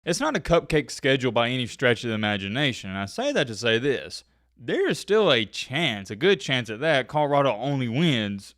It's not a cupcake schedule by any stretch of the imagination, and I say that to say this. There is still a chance, a good chance at that, Colorado only wins.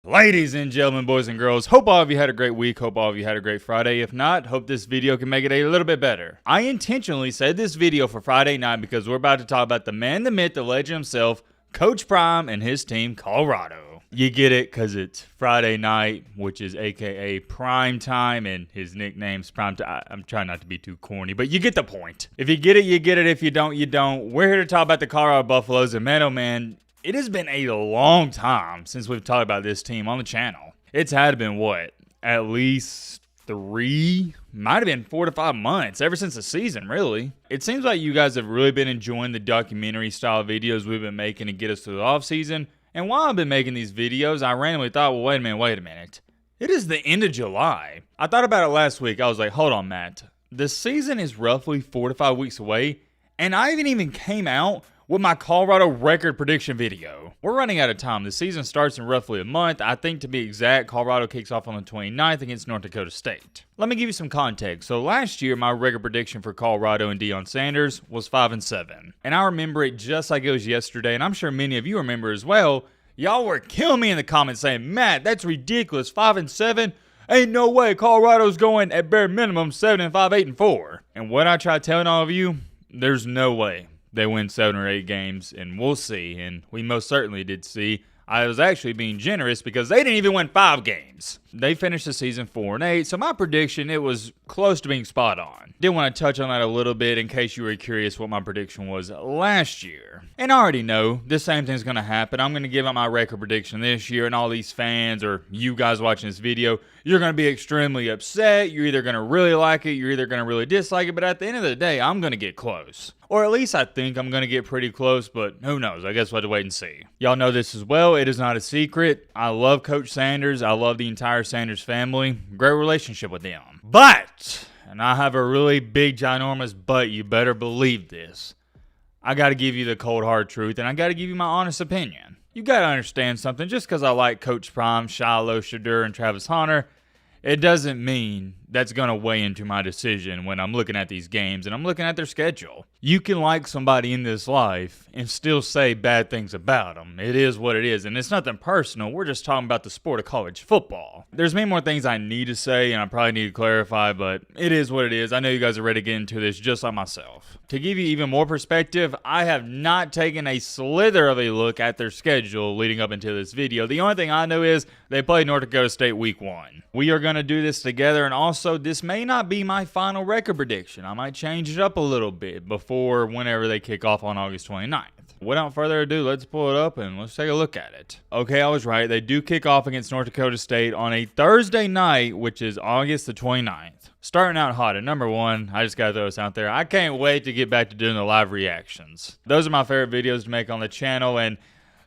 Ladies and gentlemen, boys and girls, hope all of you had a great week. Hope all of you had a great Friday. If not, hope this video can make it a little bit better. I intentionally said this video for Friday night because we're about to talk about the man, the myth, the legend himself, Coach Prime and his team, Colorado. You get it because it's Friday night, which is aka prime time, and his nickname's prime time. I'm trying not to be too corny, but you get the point. If you get it, you get it. If you don't, you don't. We're here to talk about the Colorado Buffaloes, and man, oh man, it has been a long time since we've talked about this team on the channel. It's had been, what, at least 3, might have been 4 to 5 months, ever since the season, really. It seems like you guys have really been enjoying the documentary style videos we've been making to get us through the offseason. And while I've been making these videos, I randomly thought, well, wait a minute. It is the end of July. I thought about it last week. I was like, hold on, Matt. The season is roughly 4 to 5 weeks away, and I haven't even came out with my Colorado record prediction video. We're running out of time. The season starts in roughly a month. I think, to be exact, Colorado kicks off on the 29th against North Dakota State. Let me give you some context. So last year, my record prediction for Colorado and Deion Sanders was 5-7. And I remember it just like it was yesterday, and I'm sure many of you remember as well. Y'all were killing me in the comments saying, Matt, that's ridiculous, 5-7. Ain't no way Colorado's going at bare minimum 7-5, 8-4. And what I try telling all of you, there's no way they win 7 or 8 games, and we'll see. And we most certainly did see. I was actually being generous because they didn't even win 5 games. They finished the season 4-8, so my prediction, it was close to being spot on. Did want to touch on that a little bit in case you were curious what my prediction was last year. And I already know the same thing's going to happen. I'm going to give out my record prediction this year, and all these fans or you guys watching this video, you're going to be extremely upset. You're either going to really like it, you're either going to really dislike it, but at the end of the day, I'm going to get close. Or at least I think I'm going to get pretty close, but who knows? I guess we'll have to wait and see. Y'all know this as well. It is not a secret. I love Coach Sanders. I love the entire Sanders family. Great relationship with them. But, and I have a really big, ginormous but, you better believe this, I got to give you the cold, hard truth, and I got to give you my honest opinion. You got to understand something. Just because I like Coach Prime, Shiloh, Shadur, and Travis Hunter, it doesn't mean that's going to weigh into my decision when I'm looking at these games and I'm looking at their schedule. You can like somebody in this life and still say bad things about them. It is what it is, and it's nothing personal. We're just talking about the sport of college football. There's many more things I need to say, and I probably need to clarify, but it is what it is. I know you guys are ready to get into this just like myself. To give you even more perspective, I have not taken a slither of a look at their schedule leading up into this video. The only thing I know is they play North Dakota State week 1. We are going to do this together, and also this may not be my final record prediction. I might change it up a little bit before whenever they kick off on August 29th. Without further ado, let's pull it up and let's take a look at it. Okay, I was right. They do kick off against North Dakota State on a Thursday night, which is August the 29th. Starting out hot at number 1, I just got to throw this out there. I can't wait to get back to doing the live reactions. Those are my favorite videos to make on the channel, and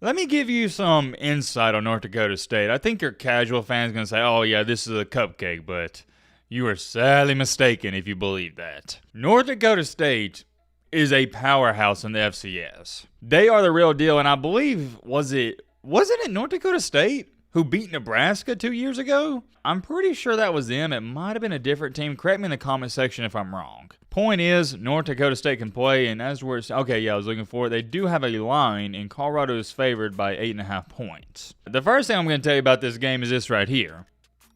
let me give you some insight on North Dakota State. I think your casual fans going to say, oh yeah, this is a cupcake, but you are sadly mistaken if you believe that. North Dakota State is a powerhouse in the FCS. They are the real deal, and I believe, wasn't it North Dakota State who beat Nebraska 2 years ago? I'm pretty sure that was them. It might have been a different team. Correct me in the comment section if I'm wrong. Point is, North Dakota State can play, and as we're, okay, yeah, I was looking for it. They do have a line, and Colorado is favored by 8.5 points. The first thing I'm going to tell you about this game is this right here.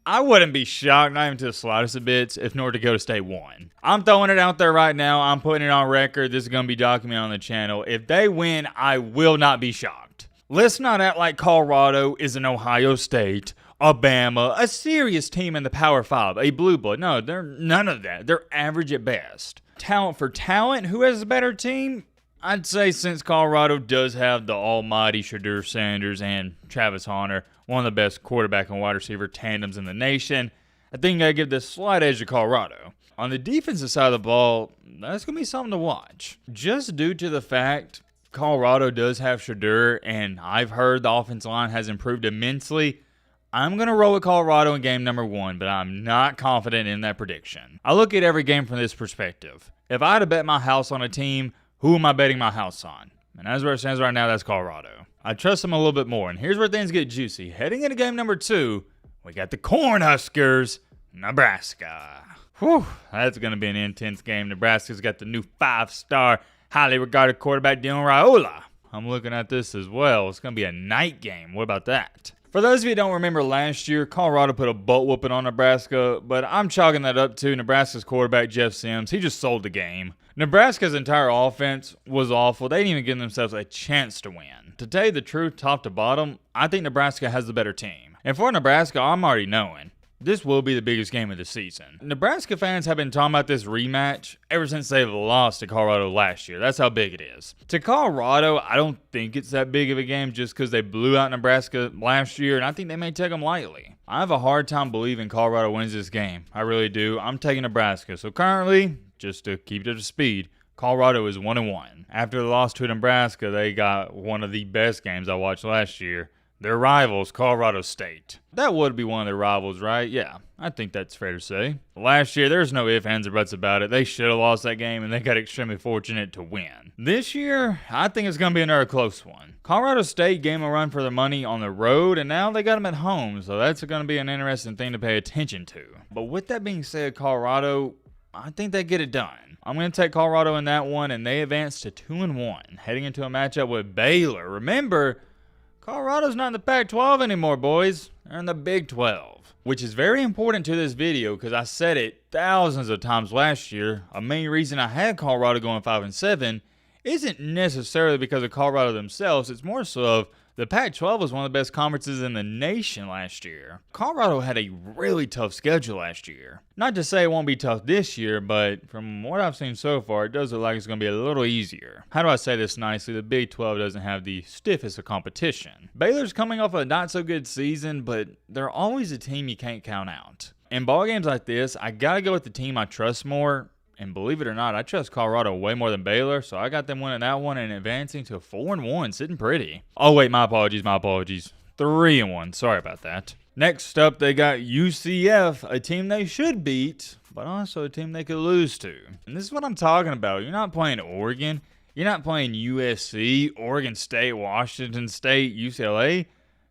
I wouldn't be shocked, not even to the slightest of bits, if North Dakota State won. I'm throwing it out there right now. I'm putting it on record. This is going to be documented on the channel. If they win, I will not be shocked. Let's not act like Colorado is an Ohio State, Alabama, a serious team in the Power 5, a blue blood. No, they're none of that. They're average at best. Talent for talent, who has a better team? I'd say since Colorado does have the almighty Shadur Sanders and Travis Hunter, one of the best quarterback and wide receiver tandems in the nation, I think I give this slight edge to Colorado. On the defensive side of the ball, that's going to be something to watch. Just due to the fact Colorado does have Shadur, and I've heard the offensive line has improved immensely, I'm going to roll with Colorado in game number 1, but I'm not confident in that prediction. I look at every game from this perspective. If I had to bet my house on a team, who am I betting my house on? And as where it stands right now, that's Colorado. I trust them a little bit more. And here's where things get juicy. Heading into game number 2, we got the Cornhuskers, Nebraska. Whew, that's going to be an intense game. Nebraska's got the new 5-star, highly regarded quarterback, Dylan Raiola. I'm looking at this as well. It's going to be a night game. What about that? For those of you who don't remember last year, Colorado put a butt whooping on Nebraska, but I'm chalking that up to Nebraska's quarterback, Jeff Sims. He just sold the game. Nebraska's entire offense was awful. They didn't even give themselves a chance to win. To tell you the truth, top to bottom, I think Nebraska has the better team. And for Nebraska, I'm already knowing this will be the biggest game of the season. Nebraska fans have been talking about this rematch ever since they've lost to Colorado last year. That's how big it is. To Colorado, I don't think it's that big of a game just because they blew out Nebraska last year, and I think they may take them lightly. I have a hard time believing Colorado wins this game. I really do. I'm taking Nebraska. So currently, just to keep it up to speed, Colorado is 1-1. After the loss to Nebraska, they got one of the best games I watched last year. Their rivals, Colorado State. That would be one of their rivals, right? Yeah, I think that's fair to say. Last year, there's no ifs, ands, or buts about it. They should have lost that game, and they got extremely fortunate to win. This year, I think it's going to be another close one. Colorado State gave them a run for their money on the road, and now they got them at home, so that's going to be an interesting thing to pay attention to. But with that being said, Colorado, I think they get it done. I'm going to take Colorado in that one, and they advance to 2-1, heading into a matchup with Baylor. Remember, Colorado's not in the Pac-12 anymore, boys. They're in the Big 12, which is very important to this video because I said it thousands of times last year. A main reason I had Colorado going 5-7 isn't necessarily because of Colorado themselves. It's more so of the Pac-12 was one of the best conferences in the nation last year. Colorado had a really tough schedule last year. Not to say it won't be tough this year, but from what I've seen so far, it does look like it's going to be a little easier. How do I say this nicely? The Big 12 doesn't have the stiffest of competition. Baylor's coming off a not-so-good season, but they're always a team you can't count out. In ball games like this, I got to go with the team I trust more. And believe it or not, I trust Colorado way more than Baylor, so I got them winning that one and advancing to 4-1, sitting pretty. Oh wait, my apologies. 3-1, sorry about that. Next up, they got UCF, a team they should beat, but also a team they could lose to. And this is what I'm talking about. You're not playing Oregon. You're not playing USC, Oregon State, Washington State, UCLA.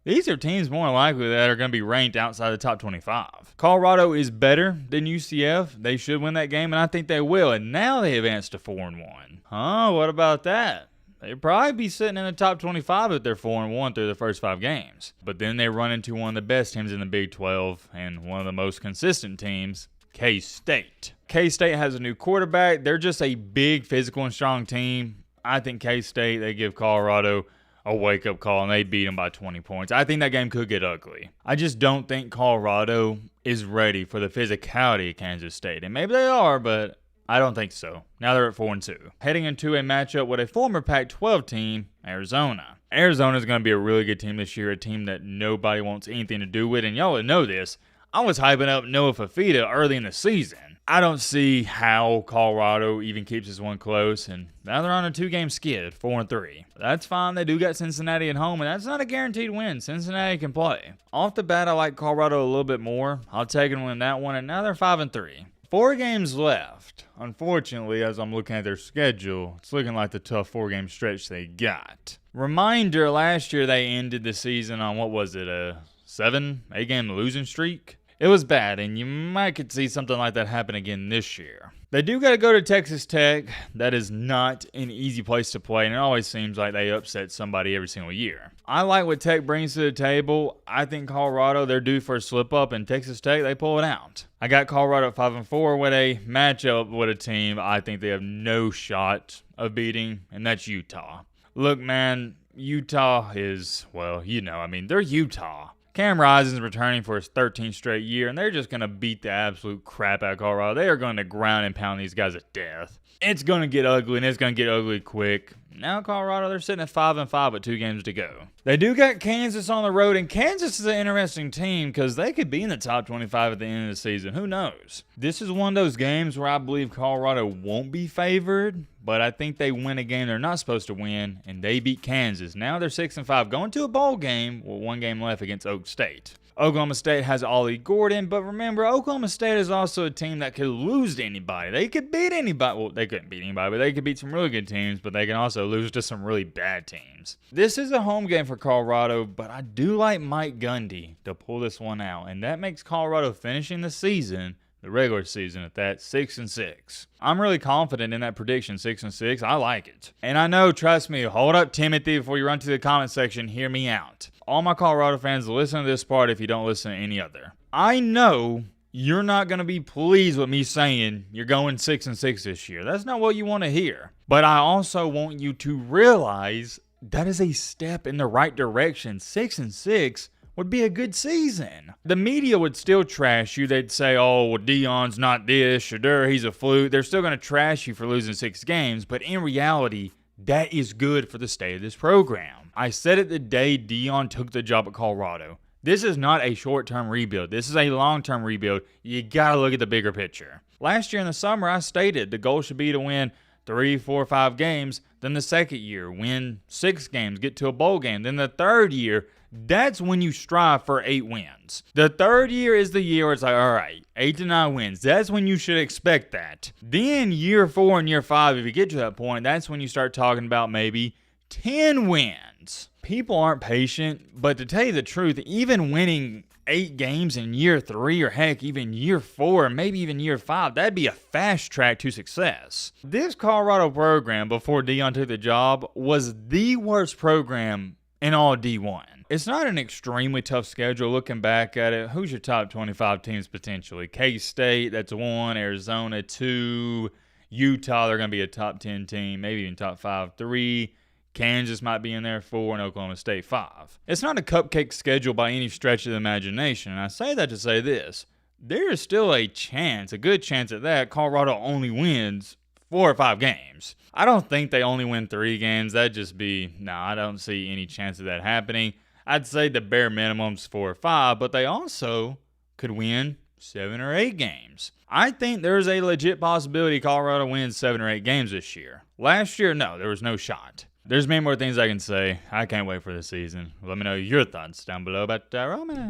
These are teams more likely that are going to be ranked outside the top 25. Colorado is better than UCF. They should win that game, and I think they will. And now they advance to 4-1. Huh? What about that? They'd probably be sitting in the top 25 if they're 4-1 through the first 5 games. But then they run into one of the best teams in the Big 12 and one of the most consistent teams, K-State. K-State has a new quarterback. They're just a big, physical, and strong team. I think K-State, they give Colorado a wake-up call, and they beat them by 20 points. I think that game could get ugly. I just don't think Colorado is ready for the physicality of Kansas State. And maybe they are, but I don't think so. Now they're at 4-2. Heading into a matchup with a former Pac-12 team, Arizona. Arizona is going to be a really good team this year, a team that nobody wants anything to do with. And y'all would know this. I was hyping up Noah Fafita early in the season. I don't see how Colorado even keeps this one close, and now they're on a 2-game skid, 4-3. That's fine. They do got Cincinnati at home, and that's not a guaranteed win. Cincinnati can play. Off the bat, I like Colorado a little bit more. I'll take them to win that one, and now they're 5-3. 4 games left. Unfortunately, as I'm looking at their schedule, it's looking like the tough 4-game stretch they got. Reminder, last year they ended the season on, what was it, a 7-8 game losing streak? It was bad, and you might could see something like that happen again this year. They do got to go to Texas Tech. That is not an easy place to play, and it always seems like they upset somebody every single year. I like what Tech brings to the table. I think Colorado, they're due for a slip-up, and Texas Tech, they pull it out. I got Colorado at 5-4 with a matchup with a team I think they have no shot of beating, and that's Utah. Look, man, Utah is, well, they're Utah. Cam Rising's returning for his 13th straight year, and they're just going to beat the absolute crap out of Colorado. They are going to ground and pound these guys to death. It's going to get ugly, and it's going to get ugly quick. Now Colorado, they're sitting at 5-5 with 2 games to go. They do got Kansas on the road, and Kansas is an interesting team because they could be in the top 25 at the end of the season. Who knows? This is one of those games where I believe Colorado won't be favored, but I think they win a game they're not supposed to win, and they beat Kansas. Now they're 6-5, going to a bowl game with 1 game left against Oak State. Oklahoma State has Ollie Gordon, but remember, Oklahoma State is also a team that could lose to anybody. They could beat anybody. Well, they couldn't beat anybody, but they could beat some really good teams, but they can also lose to some really bad teams. This is a home game for Colorado, but I do like Mike Gundy to pull this one out, and that makes Colorado finishing the season, the regular season at that, 6-6. I'm really confident in that prediction, 6-6. I like it. And I know, trust me, hold up, Timothy, before you run to the comment section, hear me out. All my Colorado fans, listen to this part if you don't listen to any other. I know you're not going to be pleased with me saying you're going 6-6 this year. That's not what you want to hear. But I also want you to realize that is a step in the right direction. 6-6 would be a good season. The media would still trash you. They'd say, oh, well, Deion's not this, Shadur, he's a fluke. They're still going to trash you for losing 6 games, but in reality, that is good for the state of this program. I said it the day Deion took the job at Colorado. This is not a short-term rebuild. This is a long-term rebuild. You got to look at the bigger picture. Last year in the summer, I stated the goal should be to win 3, 4, 5 games. Then the second year, win 6 games, get to a bowl game. Then the third year, that's when you strive for 8 wins. The third year is the year where it's like, all right, 8 to 9 wins. That's when you should expect that. Then year 4 and year 5, if you get to that point, that's when you start talking about maybe 10 wins. People aren't patient, but to tell you the truth, even winning 8 games in year 3 or heck, even year 4, maybe even year 5, that'd be a fast track to success. This Colorado program, before Deion took the job, was the worst program in all D1. It's not an extremely tough schedule looking back at it. Who's your top 25 teams potentially? K-State, that's 1. Arizona, 2. Utah, they're going to be a top 10 team, maybe even top 5. 3. Kansas might be in there, 4, and Oklahoma State, 5. It's not a cupcake schedule by any stretch of the imagination, and I say that to say this. There is still a chance, a good chance at that, Colorado only wins 4 or 5 games. I don't think they only win 3 games. That'd just be, I don't see any chance of that happening. I'd say the bare minimum's 4 or 5, but they also could win 7 or 8 games. I think there's a legit possibility Colorado wins 7 or 8 games this year. Last year, no, there was no shot. There's many more things I can say. I can't wait for the season. Let me know your thoughts down below about Roman.